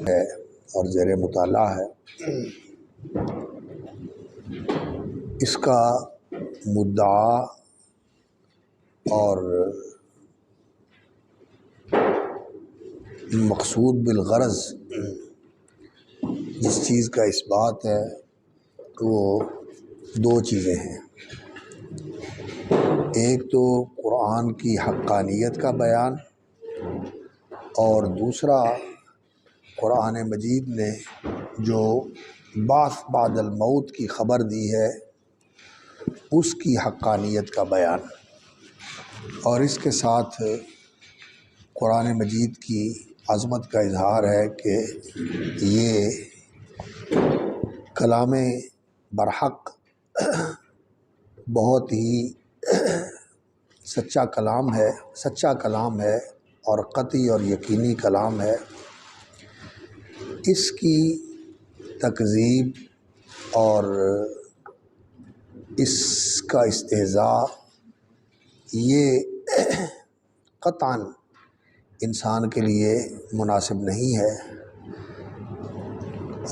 ہے اور زیر مطالعہ ہے، اس کا مدعا اور مقصود بالغرض جس چیز کا اس بات ہے وہ دو چیزیں ہیں۔ ایک تو قرآن کی حقانیت کا بیان، اور دوسرا قرآن مجید نے جو بعث بعد الموت کی خبر دی ہے اس کی حقانیت کا بیان، اور اس کے ساتھ قرآن مجید کی عظمت کا اظہار ہے کہ یہ کلام برحق بہت ہی سچا کلام ہے اور قطعی اور یقینی کلام ہے۔ اس کی تکذیب اور اس کا استہزاء یہ قطعاً انسان کے لیے مناسب نہیں ہے،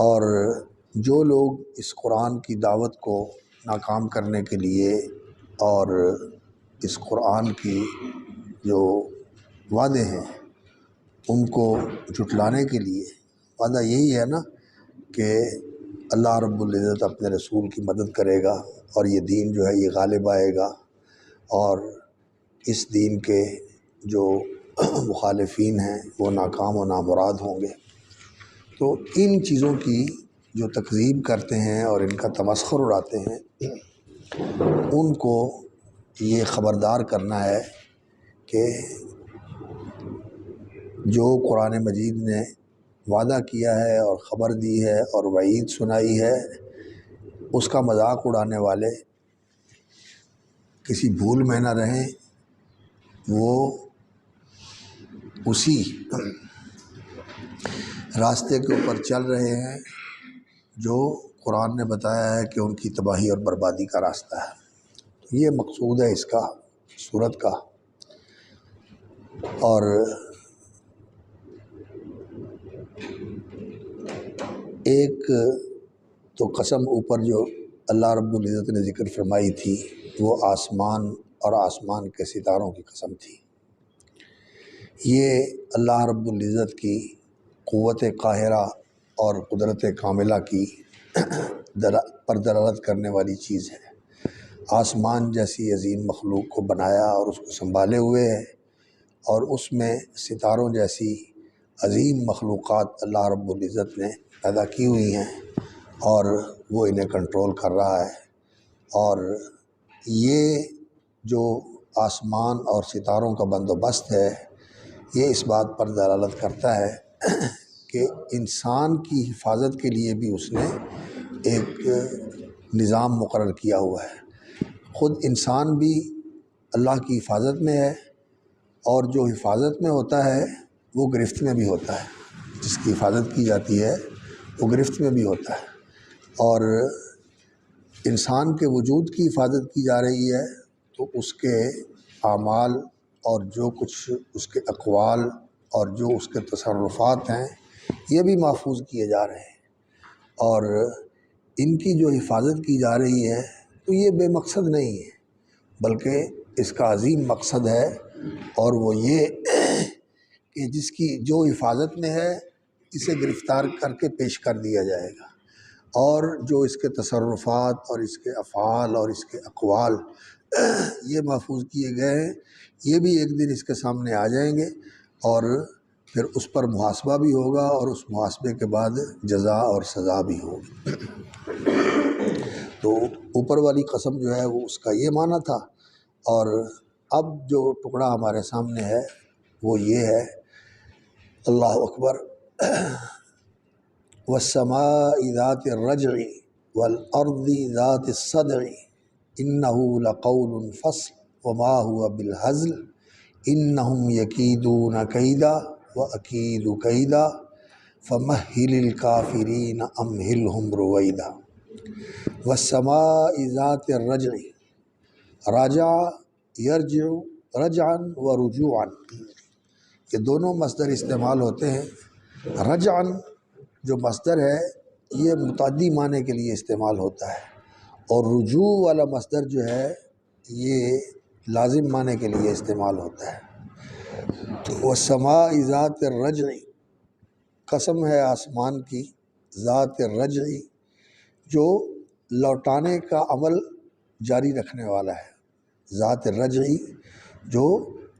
اور جو لوگ اس قرآن کی دعوت کو ناکام کرنے کے لیے اور اس قرآن کی جو وعدے ہیں ان کو جھٹلانے کے لیے، وعدہ یہی ہے نا کہ اللہ رب العزت اپنے رسول کی مدد کرے گا اور یہ دین جو ہے یہ غالب آئے گا، اور اس دین کے جو مخالفین ہیں وہ ناکام و نامراد ہوں گے۔ تو ان چیزوں کی جو تکذیب کرتے ہیں اور ان کا تمسخر اڑاتے ہیں ان کو یہ خبردار کرنا ہے کہ جو قرآن مجید نے وعدہ کیا ہے اور خبر دی ہے اور وعید سنائی ہے، اس کا مذاق اڑانے والے کسی بھول میں نہ رہیں، وہ اسی راستے کے اوپر چل رہے ہیں جو قرآن نے بتایا ہے کہ ان کی تباہی اور بربادی کا راستہ ہے۔ یہ مقصود ہے اس کا سورت کا۔ اور ایک تو قسم اوپر جو اللہ رب العزت نے ذکر فرمائی تھی وہ آسمان اور آسمان کے ستاروں کی قسم تھی۔ یہ اللہ رب العزت کی قوت قاہرہ اور قدرت کاملہ کی پر دلالت کرنے والی چیز ہے۔ آسمان جیسی عظیم مخلوق کو بنایا اور اس کو سنبھالے ہوئے ہے، اور اس میں ستاروں جیسی عظیم مخلوقات اللہ رب العزت نے پیدا کی ہوئی ہیں اور وہ انہیں کنٹرول کر رہا ہے۔ اور یہ جو آسمان اور ستاروں کا بندوبست ہے یہ اس بات پر دلالت کرتا ہے کہ انسان کی حفاظت کے لیے بھی اس نے ایک نظام مقرر کیا ہوا ہے۔ خود انسان بھی اللہ کی حفاظت میں ہے، اور جو حفاظت میں ہوتا ہے وہ گرفت میں بھی ہوتا ہے، جس کی حفاظت کی جاتی ہے وہ گرفت میں بھی ہوتا ہے۔ اور انسان کے وجود کی حفاظت کی جا رہی ہے تو اس کے اعمال اور جو کچھ اس کے اقوال اور جو اس کے تصرفات ہیں یہ بھی محفوظ کیے جا رہے ہیں، اور ان کی جو حفاظت کی جا رہی ہے تو یہ بے مقصد نہیں ہے، بلکہ اس کا عظیم مقصد ہے، اور وہ یہ کہ جس کی جو حفاظت میں ہے اسے گرفتار کر کے پیش کر دیا جائے گا، اور جو اس کے تصرفات اور اس کے افعال اور اس کے اقوال یہ محفوظ کیے گئے ہیں، یہ بھی ایک دن اس کے سامنے آ جائیں گے، اور پھر اس پر محاسبہ بھی ہوگا، اور اس محاسبے کے بعد جزا اور سزا بھی ہوگی۔ تو اوپر والی قسم جو ہے وہ اس کا یہ معنی تھا، اور اب جو ٹکڑا ہمارے سامنے ہے وہ یہ ہے، اللہ اکبر، والسماء ذات الرجع والارض ذات الصدع انه لقول فصل وما هو بالهزل انهم يكيدون كيدا واكيد كيدا فمهل الكافرين امهلهم رويدا۔ والسماء ذات الرجع، راجع یرجع رجعا و رجوعا، یہ دونوں مصدر استعمال ہوتے ہیں۔ رجعن جو مصدر ہے یہ متعدی معنی کے لیے استعمال ہوتا ہے، اور رجوع والا مصدر جو ہے یہ لازم معنی کے لیے استعمال ہوتا ہے۔ تو والسماء ذات الرجع، قسم ہے آسمان کی ذات الرجع جو لوٹانے کا عمل جاری رکھنے والا ہے، ذات الرجع جو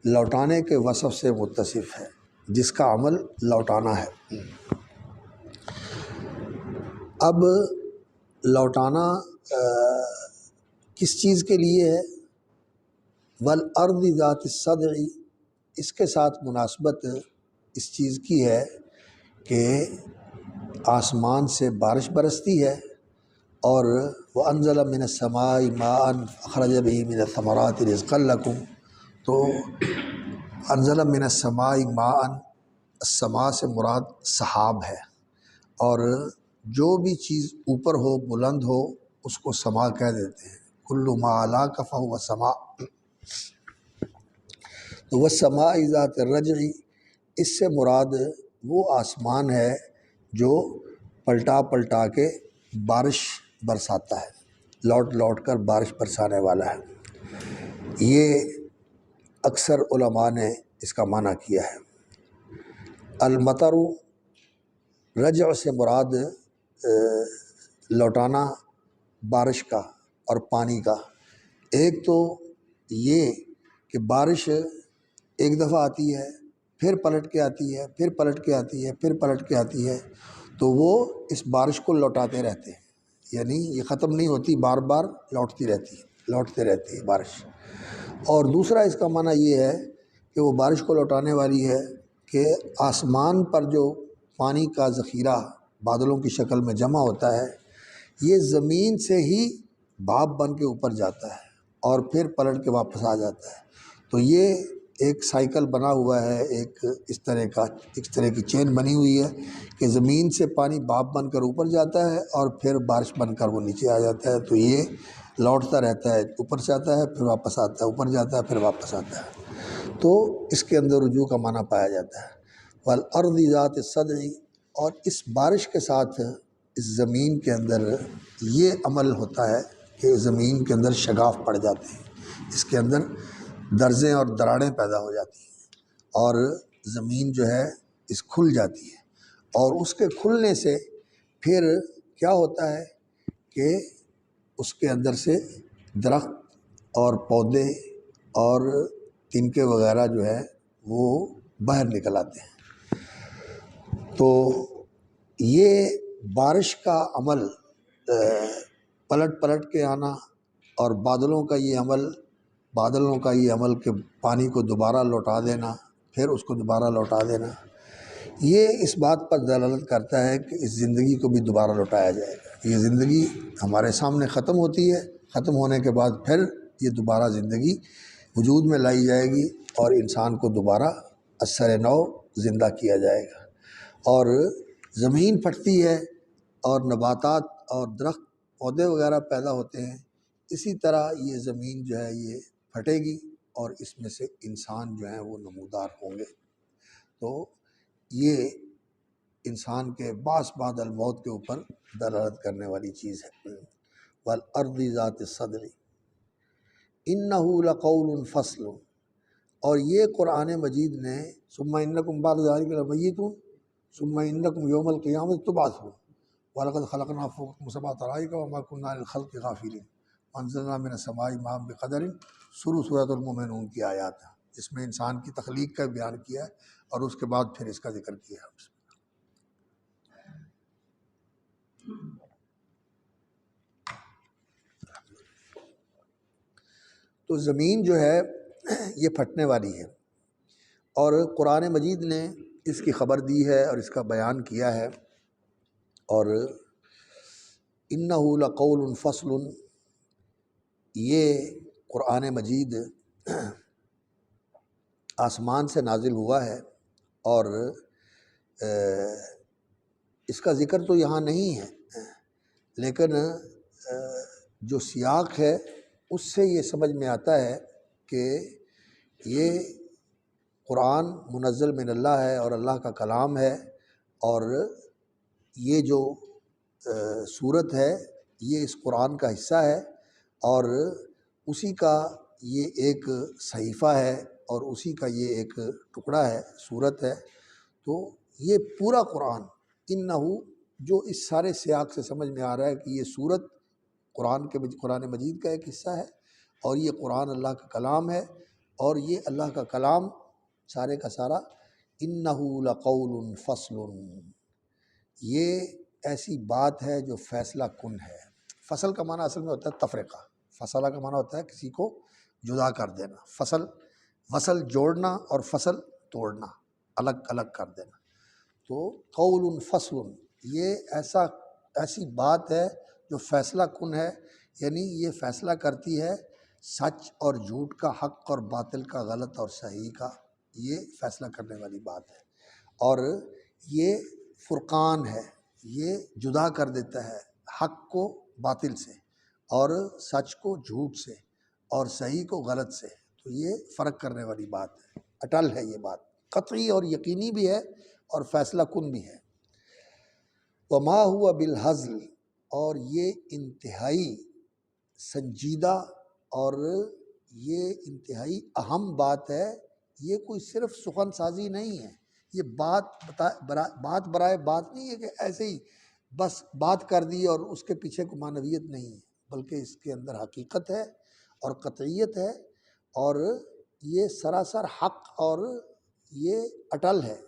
لوٹانے کے وصف سے متصف ہے، جس کا عمل لوٹانا ہے۔ اب لوٹانا کس چیز کے لیے ہے؟ والارض ذات الصدع، اس کے ساتھ مناسبت اس چیز کی ہے کہ آسمان سے بارش برستی ہے، اور وَأَنزَلَ مِنَ السَّمَاءِ مَاءً فَأَخْرَجَ بِهِ مِنَ الثَّمَرَاتِ رِزْقًا لَكُمْ۔ تو انزل من السماء ماء، السماء سے مراد سحاب ہے، اور جو بھی چیز اوپر ہو، بلند ہو، اس کو سما کہہ دیتے ہیں۔ کل ما علاک فہو سما۔ تو والسماء ذات الرجع، اس سے مراد وہ آسمان ہے جو پلٹا پلٹا کے بارش برساتا ہے، لوٹ لوٹ کر بارش برسانے والا ہے۔ یہ اکثر علماء نے اس کا معنی کیا ہے۔ المطر، رجع سے مراد لوٹانا بارش کا اور پانی کا۔ ایک تو یہ کہ بارش ایک دفعہ آتی ہے، پھر پلٹ کے آتی ہے، پھر پلٹ کے آتی ہے، پھر پلٹ کے آتی ہے، تو وہ اس بارش کو لوٹاتے رہتے ہیں، یعنی یہ ختم نہیں ہوتی، بار بار لوٹتی رہتی ہے، لوٹتے رہتی ہے بارش۔ اور دوسرا اس کا معنی یہ ہے کہ وہ بارش کو لوٹانے والی ہے کہ آسمان پر جو پانی کا ذخیرہ بادلوں کی شکل میں جمع ہوتا ہے، یہ زمین سے ہی بھاپ بن کے اوپر جاتا ہے اور پھر پلٹ کے واپس آ جاتا ہے۔ تو یہ ایک سائیکل بنا ہوا ہے، ایک اس طرح کی چین بنی ہوئی ہے کہ زمین سے پانی بھاپ بن کر اوپر جاتا ہے اور پھر بارش بن کر وہ نیچے آ جاتا ہے۔ تو یہ لوٹتا رہتا ہے، اوپر سے آتا ہے پھر واپس آتا ہے، اوپر جاتا ہے پھر واپس آتا ہے۔ تو اس کے اندر رجوع کا معنی پایا جاتا ہے۔ والارض ذات الصدع، اور اس بارش کے ساتھ اس زمین کے اندر یہ عمل ہوتا ہے کہ زمین کے اندر شگاف پڑ جاتے ہیں، اس کے اندر درزیں اور دراڑیں پیدا ہو جاتی ہیں، اور زمین جو ہے اس کھل جاتی ہے، اور اس کے کھلنے سے پھر کیا ہوتا ہے کہ اس کے اندر سے درخت اور پودے اور تنکے وغیرہ جو ہے وہ باہر نکل آتے ہیں۔ تو یہ بارش کا عمل، پلٹ پلٹ کے آنا، اور بادلوں کا یہ عمل کہ پانی کو دوبارہ لوٹا دینا، پھر اس کو دوبارہ لوٹا دینا، یہ اس بات پر دلالت کرتا ہے کہ اس زندگی کو بھی دوبارہ لوٹایا جائے گا۔ یہ زندگی ہمارے سامنے ختم ہوتی ہے، ختم ہونے کے بعد پھر یہ دوبارہ زندگی وجود میں لائی جائے گی، اور انسان کو دوبارہ اثر نو زندہ کیا جائے گا، اور زمین پھٹتی ہے اور نباتات اور درخت پودے وغیرہ پیدا ہوتے ہیں۔ اسی طرح یہ زمین جو ہے یہ پھٹے گی، اور اس میں سے انسان جو ہیں وہ نمودار ہوں گے۔ تو یہ انسان کے بعث بعد الموت کے اوپر دلالت کرنے والی چیز ہے۔ والارض ذات الصدع انہ لقول فصل، اور یہ قرآن مجید نے ثم انکم بعد ذلک لمیتون ثم انکم یوم القیامۃ تبعثون وَلَقَدْ خَلَقْنَا فَوْقَكُمْ سَبْعَ طَرَائِقَ وَمَا كُنَّا لِلْخَلْقِ غَافِلِينَ وَأَنزَلْنَا مِنَ السَّمَاءِ مَاءً بِقَدَرٍ، سورۃ المؤمنون کی آیات ہیں، جس میں انسان کی تخلیق کا بیان کیا ہے اور اس کے بعد پھر اس کا ذکر کیا ہے۔ تو زمین جو ہے یہ پھٹنے والی ہے، اور قرآن مجید نے اس کی خبر دی ہے اور اس کا بیان کیا ہے۔ اور انہ لقول فصل، یہ قرآن مجید آسمان سے نازل ہوا ہے، اور اس کا ذکر تو یہاں نہیں ہے، لیکن جو سیاق ہے اس سے یہ سمجھ میں آتا ہے کہ یہ قرآن منزل من اللہ ہے اور اللہ کا کلام ہے، اور یہ جو صورت ہے یہ اس قرآن کا حصہ ہے، اور اسی کا یہ ایک صحیفہ ہے، اور اسی کا یہ ایک ٹکڑا ہے، صورت ہے۔ تو یہ پورا قرآن انہو، جو اس سارے سیاق سے سمجھ میں آ رہا ہے کہ یہ صورت قرآن مجید کا ایک حصہ ہے، اور یہ قرآن اللہ کا کلام ہے، اور یہ اللہ کا کلام سارے کا سارا انہو لقول فصل، یہ ایسی بات ہے جو فیصلہ کن ہے۔ فصل کا معنی اصل میں ہوتا ہے تفرقہ، فصلہ کا معنی ہوتا ہے کسی کو جدا کر دینا، فصل جوڑنا اور فصل توڑنا، الگ الگ کر دینا۔ تو قول فصل، یہ ایسی بات ہے جو فیصلہ کن ہے، یعنی یہ فیصلہ کرتی ہے سچ اور جھوٹ کا، حق اور باطل کا، غلط اور صحیح کا، یہ فیصلہ کرنے والی بات ہے۔ اور یہ فرقان ہے، یہ جدا کر دیتا ہے حق کو باطل سے، اور سچ کو جھوٹ سے، اور صحیح کو غلط سے۔ تو یہ فرق کرنے والی بات ہے، اٹل ہے یہ بات، قطعی اور یقینی بھی ہے اور فیصلہ کن بھی ہے۔ وما ہوا بالہزل، اور یہ انتہائی سنجیدہ اور یہ انتہائی اہم بات ہے، یہ کوئی صرف سخن سازی نہیں ہے، یہ بات برائے بات نہیں ہے کہ ایسے ہی بس بات کر دی اور اس کے پیچھے کو معنویت نہیں ہے، بلکہ اس کے اندر حقیقت ہے اور قطعیت ہے، اور یہ سراسر حق، اور یہ اٹل ہے،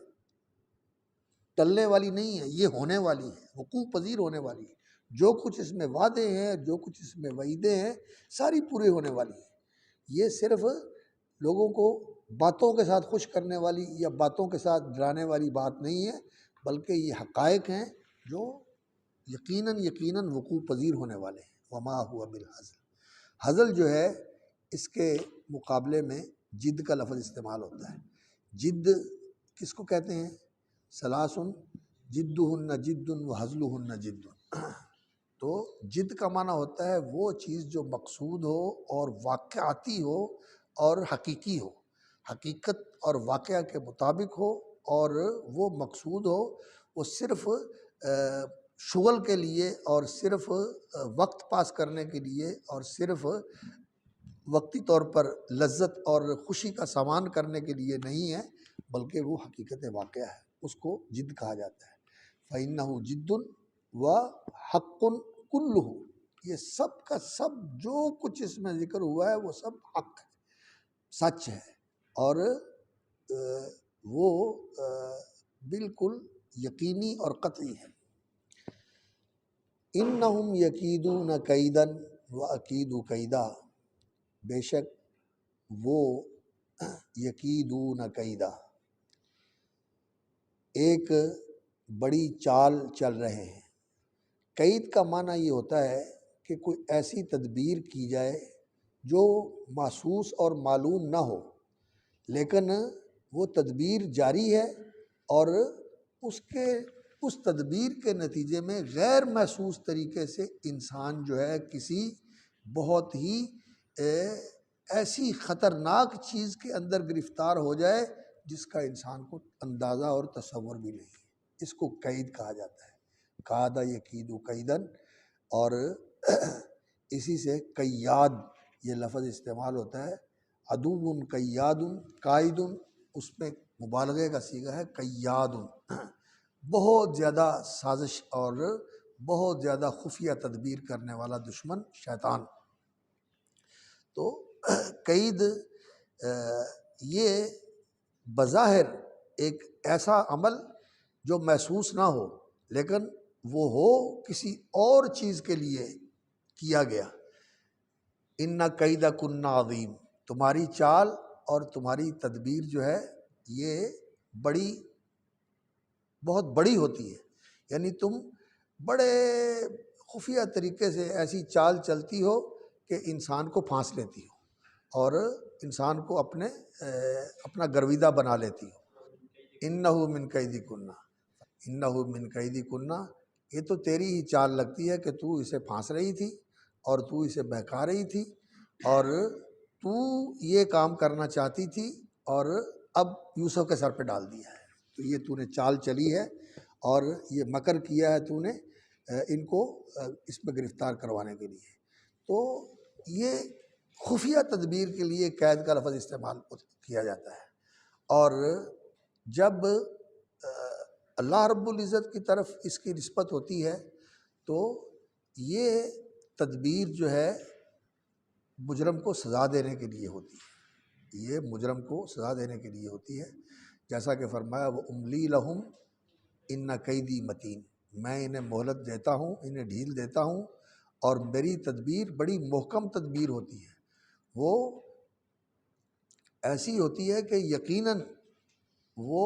ٹلنے والی نہیں ہے، یہ ہونے والی ہے، وقوع پذیر ہونے والی ہے۔ جو کچھ اس میں وعدے ہیں، جو کچھ اس میں وعیدیں ہیں، ساری پورے ہونے والی ہیں۔ یہ صرف لوگوں کو باتوں کے ساتھ خوش کرنے والی یا باتوں کے ساتھ ڈرانے والی بات نہیں ہے، بلکہ یہ حقائق ہیں جو یقیناً وقوع پذیر ہونے والے ہیں۔ وما ہوا بالہزل، ہزل جو ہے اس کے مقابلے میں جد کا لفظ استعمال ہوتا ہے۔ جد کس کو کہتے ہیں؟ ثلاثن جدہن جد و ہزلہن جد۔ تو جد کا معنی ہوتا ہے وہ چیز جو مقصود ہو اور واقعاتی ہو اور حقیقی ہو، حقیقت اور واقعہ کے مطابق ہو، اور وہ مقصود ہو، وہ صرف شغل کے لیے اور صرف وقت پاس کرنے کے لیے اور صرف وقتی طور پر لذت اور خوشی کا سامان کرنے کے لیے نہیں ہے، بلکہ وہ حقیقت واقعہ ہے، اس کو جد کہا جاتا ہے۔ فَإِنَّهُ جِدٌّ وَحَقٌّ كُلُّهُ، یہ سب کا سب جو کچھ اس میں ذکر ہوا ہے وہ سب حق ہے، سچ ہے، اور وہ بالکل یقینی اور قطعی ہے۔ اِنَّهُمْ يَكِيدُونَ كَيْدًا وَأَكِيدُ كَيْدًا، بے شک وہ یکیدون کیدا، ایک بڑی چال چل رہے ہیں۔ قید کا معنی یہ ہوتا ہے کہ کوئی ایسی تدبیر کی جائے جو محسوس اور معلوم نہ ہو، لیکن وہ تدبیر جاری ہے، اور اس تدبیر کے نتیجے میں غیر محسوس طریقے سے انسان جو ہے کسی بہت ہی ایسی خطرناک چیز کے اندر گرفتار ہو جائے جس کا انسان کو اندازہ اور تصور بھی نہیں ہے، اس کو قید کہا جاتا ہے۔ کادہ یکیدو قیدن، اور اسی سے قیاد یہ لفظ استعمال ہوتا ہے۔ عدو قیاد، قائد، اس میں مبالغے کا صیغہ ہے قیاد، بہت زیادہ سازش اور بہت زیادہ خفیہ تدبیر کرنے والا دشمن شیطان۔ تو قید یہ بظاہر ایک ایسا عمل جو محسوس نہ ہو، لیکن وہ ہو کسی اور چیز کے لیے کیا گیا۔ ان قید کن عظیم، تمہاری چال اور تمہاری تدبیر جو ہے یہ بہت بڑی ہوتی ہے، یعنی تم بڑے خفیہ طریقے سے ایسی چال چلتی ہو کہ انسان کو پھانس لیتی ہو اور انسان کو اپنا گرویدہ بنا لیتی ہو۔ انہو من قیدی کنہ، انہو من قیدی کنہ، یہ تو تیری ہی چال لگتی ہے کہ تو اسے پھانس رہی تھی اور تو اسے بہکا رہی تھی، اور تو یہ کام کرنا چاہتی تھی، اور اب یوسف کے سر پہ ڈال دیا ہے، تو یہ تو نے چال چلی ہے اور یہ مکر کیا ہے تو نے ان کو اس میں گرفتار کروانے کے لیے۔ تو یہ خفیہ تدبیر کے لیے قید کا لفظ استعمال کیا جاتا ہے، اور جب اللہ رب العزت کی طرف اس کی نسبت ہوتی ہے تو یہ تدبیر جو ہے مجرم کو سزا دینے کے لیے ہوتی ہے، یہ مجرم کو سزا دینے کے لیے ہوتی ہے، جیسا کہ فرمایا وہ املی لہم ان قیدی متین، میں انہیں مہلت دیتا ہوں، انہیں ڈھیل دیتا ہوں، اور میری تدبیر بڑی محکم تدبیر ہوتی ہے، وہ ایسی ہوتی ہے کہ یقیناً وہ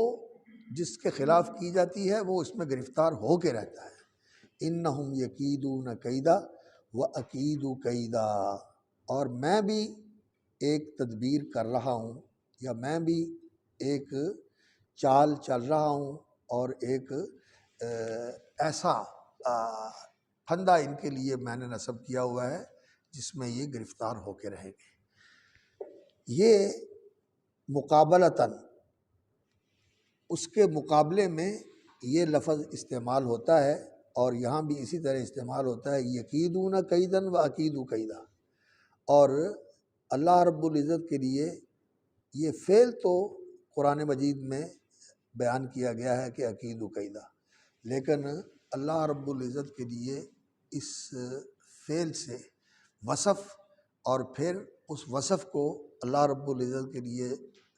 جس کے خلاف کی جاتی ہے وہ اس میں گرفتار ہو کے رہتا ہے۔ انہم یکیدون کیدا وَأَکِیدُ کیدا، اور میں بھی ایک تدبیر کر رہا ہوں، یا میں بھی ایک چال چل رہا ہوں، اور ایک ایسا پھندہ ان کے لیے میں نے نصب کیا ہوا ہے جس میں یہ گرفتار ہو کے رہیں گے۔ یہ مقابلتاً اس کے مقابلے میں یہ لفظ استعمال ہوتا ہے، اور یہاں بھی اسی طرح استعمال ہوتا ہے یکیدون کیدن وَأَکِیدُ کیدا، اور اللہ رب العزت کے لیے یہ فعل تو قرآن مجید میں بیان کیا گیا ہے کہ اکید کیدا، لیکن اللہ رب العزت کے لیے اس فعل سے وصف، اور پھر اس وصف کو اللہ رب العزت کے لیے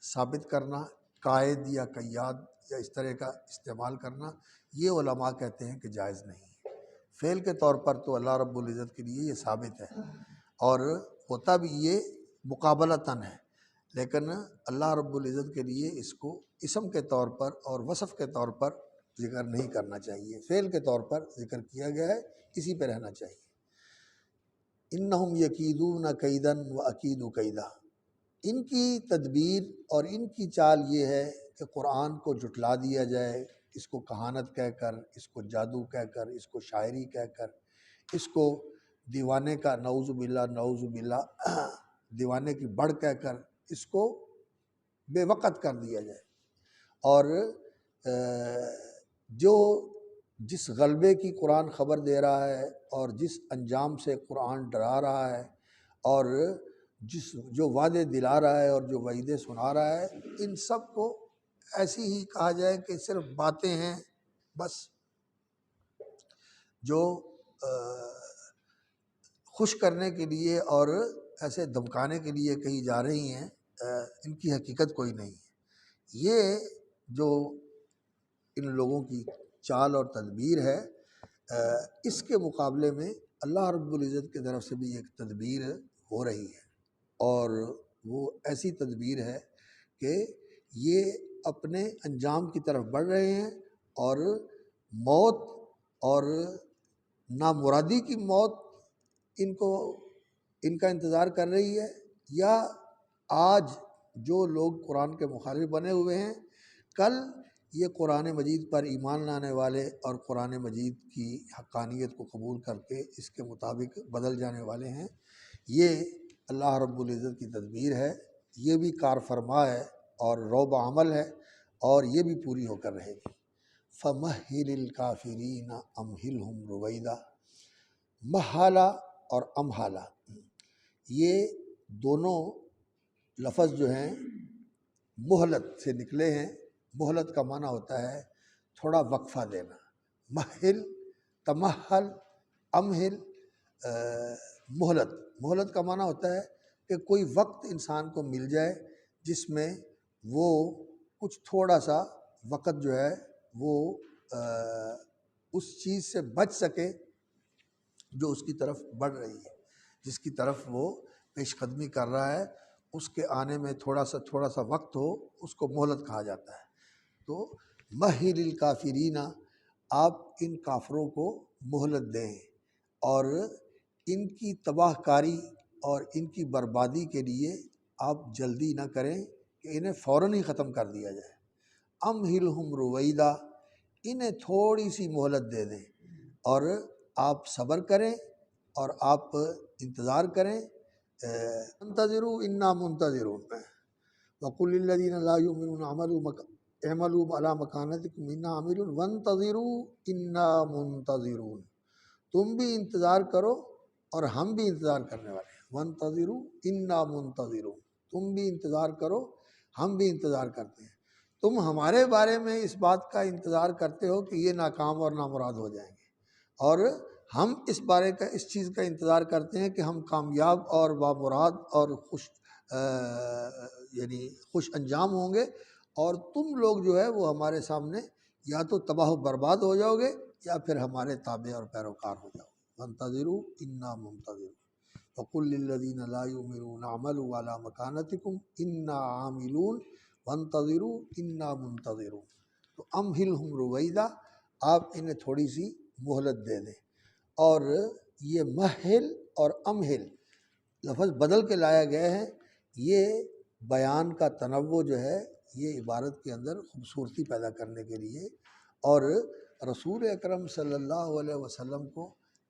ثابت کرنا، قائد یا قیاد یا اس طرح کا استعمال کرنا، یہ علماء کہتے ہیں کہ جائز نہیں ہے۔ فعل کے طور پر تو اللہ رب العزت کے لیے یہ ثابت ہے، اور ہوتا بھی یہ مقابلتاً ہے، لیکن اللہ رب العزت کے لیے اس کو اسم کے طور پر اور وصف کے طور پر ذکر نہیں کرنا چاہیے، فعل کے طور پر ذکر کیا گیا ہے، اسی پہ رہنا چاہیے۔ انہم یکیدون کیدن وَأَکِیدُ کیدا، ان کی تدبیر اور ان کی چال یہ ہے کہ قرآن کو جھٹلا دیا جائے، اس کو کہانت کہہ کر، اس کو جادو کہہ کر، اس کو شاعری کہہ کر، اس کو دیوانے کا نعوذ باللہ دیوانے کی بڑھ کہہ کر اس کو بے وقت کر دیا جائے، اور جو جس غلبے کی قرآن خبر دے رہا ہے، اور جس انجام سے قرآن ڈرا رہا ہے، اور جو وعدے دلا رہا ہے اور جو وعیدیں سنا رہا ہے، ان سب کو ایسی ہی کہا جائے کہ صرف باتیں ہیں، بس جو خوش کرنے کے لیے اور ایسے دھمکانے کے لیے کہی جا رہی ہیں، ان کی حقیقت کوئی نہیں ہے۔ یہ جو ان لوگوں کی چال اور تدبیر ہے، اس کے مقابلے میں اللہ رب العزت کی طرف سے بھی ایک تدبیر ہو رہی ہے، اور وہ ایسی تدبیر ہے کہ یہ اپنے انجام کی طرف بڑھ رہے ہیں، اور موت اور نامرادی کی موت ان کا انتظار کر رہی ہے، یا آج جو لوگ قرآن کے مخالف بنے ہوئے ہیں، کل یہ قرآن مجید پر ایمان لانے والے اور قرآن مجید کی حقانیت کو قبول کر کے اس کے مطابق بدل جانے والے ہیں۔ یہ اللہ رب العزت کی تدبیر ہے، یہ بھی کار فرما ہے اور روب عمل ہے، اور یہ بھی پوری ہو کر رہے گی۔ فَمَهِّلِ الْكَافِرِينَ أَمْهِلْهُمْ رُوَيْدًا، مہالہ اور امہالہ، یہ دونوں لفظ جو ہیں مہلت سے نکلے ہیں۔ مہلت کا معنی ہوتا ہے تھوڑا وقفہ دینا، مہل، تمہل، امہل، مہلت کا معنی ہوتا ہے کہ کوئی وقت انسان کو مل جائے جس میں وہ کچھ تھوڑا سا وقت جو ہے وہ اس چیز سے بچ سکے جو اس کی طرف بڑھ رہی ہے، جس کی طرف وہ پیش قدمی کر رہا ہے، اس کے آنے میں تھوڑا سا وقت ہو، اس کو مہلت کہا جاتا ہے۔ تو مہل الکافرین، آپ ان کافروں کو مہلت دیں، اور ان کی تباہ کاری اور ان کی بربادی کے لیے آپ جلدی نہ کریں کہ انہیں فوراً ہی ختم کر دیا جائے۔ امہلہم رویدا، انہیں تھوڑی سی مہلت دے دیں، اور آپ صبر کریں اور آپ انتظار کریں۔ انتظروا انا منتظرون، وقل للذین لا یؤمنون اعملوا علی مکانتکم انا عاملون وانتظروا انا منتظرون، تم بھی انتظار کرو اور ہم بھی انتظار کرنے والے ہیں۔ وانتظروا انا منتظرون، تم بھی انتظار کرو ہم بھی انتظار کرتے ہیں۔ تم ہمارے بارے میں اس بات کا انتظار کرتے ہو کہ یہ ناکام اور نامراد ہو جائیں گے، اور ہم اس چیز کا انتظار کرتے ہیں کہ ہم کامیاب اور بامراد اور یعنی خوش انجام ہوں گے، اور تم لوگ جو ہے وہ ہمارے سامنے یا تو تباہ و برباد ہو جاؤ گے یا پھر ہمارے تابع اور پیروکار ہو جاؤ گے۔ وانتظروا انا منتظرون وقل للذین لا یؤمنون اعملوا علی مکانتکم انا عاملون وانتظروا انا منتظرون۔ تو امہلہم رویدا، آپ انہیں تھوڑی سی مہلت دے دیں۔ اور یہ مہل اور امہل لفظ بدل کے لایا گیا ہے، یہ بیان کا تنوع جو ہے یہ عبارت کے اندر خوبصورتی پیدا کرنے کے لیے، اور رسول اکرم صلی اللہ علیہ وسلم کو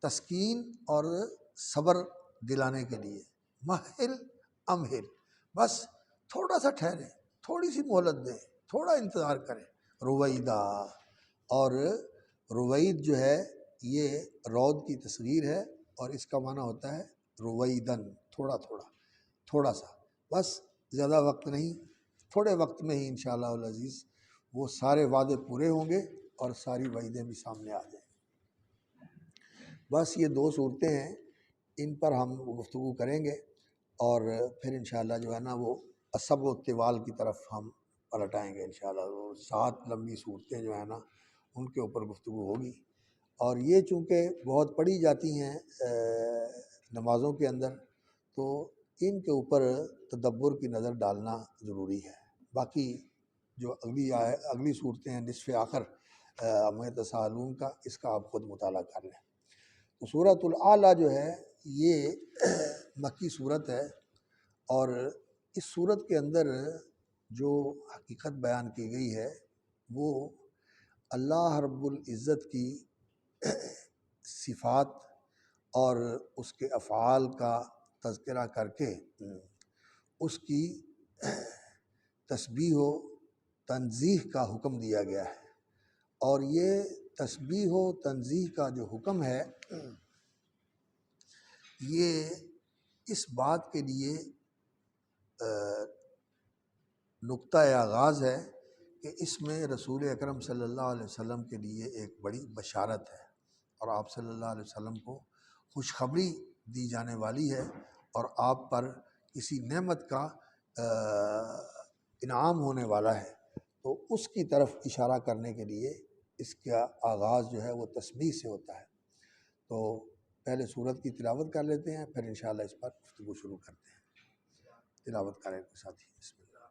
تسکین اور صبر دلانے کے لیے۔ مہل امہل، بس تھوڑا سا ٹھہریں، تھوڑی سی مہلت دیں، تھوڑا انتظار کریں۔ رویدا، اور روید جو ہے یہ رود کی تصغیر ہے، اور اس کا معنی ہوتا ہے رویدن، تھوڑا تھوڑا، تھوڑا سا، بس زیادہ وقت نہیں، تھوڑے وقت میں ہی انشاءاللہ العزیز وہ سارے وعدے پورے ہوں گے اور ساری وعدیں بھی سامنے آ جائیں گے۔ بس یہ دو صورتیں ہیں، ان پر ہم گفتگو کریں گے، اور پھر انشاءاللہ جو ہے نا وہ الصبر والطوال کی طرف ہم پلٹائیں گے انشاءاللہ۔ وہ 7 لمبی صورتیں جو ہیں نا ان کے اوپر گفتگو ہوگی، اور یہ چونکہ بہت پڑھی جاتی ہیں نمازوں کے اندر، تو ان کے اوپر تدبر کی نظر ڈالنا ضروری ہے۔ باقی جو اگلی صورتیں ہیں نصف آخر عما یتساءلون کا، اس کا آپ خود مطالعہ کر لیں۔ تو سورۃ الاعلیٰ جو ہے یہ مکی صورت ہے، اور اس صورت کے اندر جو حقیقت بیان کی گئی ہے وہ اللہ رب العزت کی صفات اور اس کے افعال کا تذکرہ کر کے اس کی تسبیح و تنزیہ کا حکم دیا گیا ہے۔ اور یہ تسبیح و تنزیہ کا جو حکم ہے یہ اس بات کے لیے نقطہ آغاز ہے کہ اس میں رسول اکرم صلی اللہ علیہ وسلم کے لیے ایک بڑی بشارت ہے، اور آپ صلی اللہ علیہ وسلم کو خوشخبری دی جانے والی ہے، اور آپ پر کسی نعمت کا انعام ہونے والا ہے، تو اس کی طرف اشارہ کرنے کے لیے اس کا آغاز جو ہے وہ تسبیح سے ہوتا ہے۔ تو پہلے سورت کی تلاوت کر لیتے ہیں، پھر انشاءاللہ اس پر گفتگو شروع کرتے ہیں۔ تلاوت کریں ساتھی، بسم اللہ۔